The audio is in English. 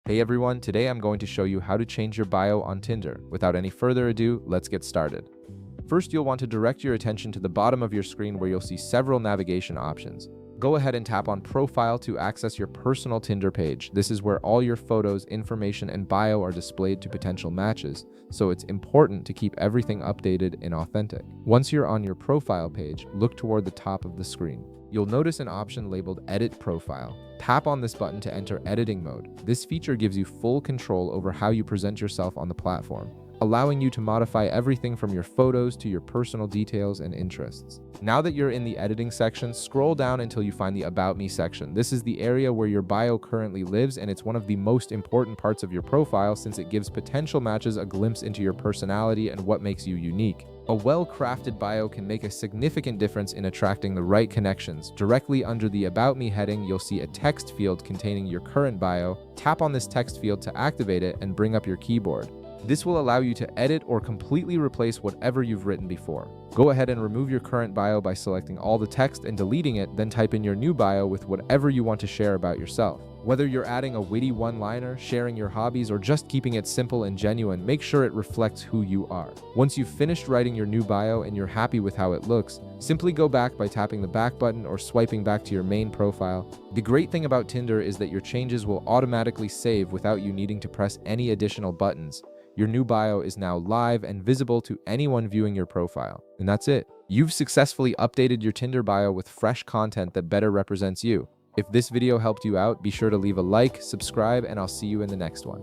Hey everyone, today I'm going to show you how to change your bio on Tinder. Without any further ado, let's get started. First, you'll want to direct your attention to the bottom of your screen where you'll see several navigation options. Go ahead and tap on Profile to access your personal Tinder page. This is where all your photos, information, and bio are displayed to potential matches, so it's important to keep everything updated and authentic. Once you're on your profile page, look toward the top of the screen. You'll notice an option labeled Edit Profile. Tap on this button to enter editing mode. This feature gives you full control over how you present yourself on the platform, allowing you to modify everything from your photos to your personal details and interests. Now that you're in the editing section, scroll down until you find the About Me section. This is the area where your bio currently lives, and it's one of the most important parts of your profile since it gives potential matches a glimpse into your personality and what makes you unique. A well-crafted bio can make a significant difference in attracting the right connections. Directly under the About Me heading, you'll see a text field containing your current bio. Tap on this text field to activate it and bring up your keyboard. This will allow you to edit or completely replace whatever you've written before. Go ahead and remove your current bio by selecting all the text and deleting it, then type in your new bio with whatever you want to share about yourself. Whether you're adding a witty one-liner, sharing your hobbies, or just keeping it simple and genuine, make sure it reflects who you are. Once you've finished writing your new bio and you're happy with how it looks, simply go back by tapping the back button or swiping back to your main profile. The great thing about Tinder is that your changes will automatically save without you needing to press any additional buttons. Your new bio is now live and visible to anyone viewing your profile. And that's it. You've successfully updated your Tinder bio with fresh content that better represents you. If this video helped you out, be sure to leave a like, subscribe, and I'll see you in the next one.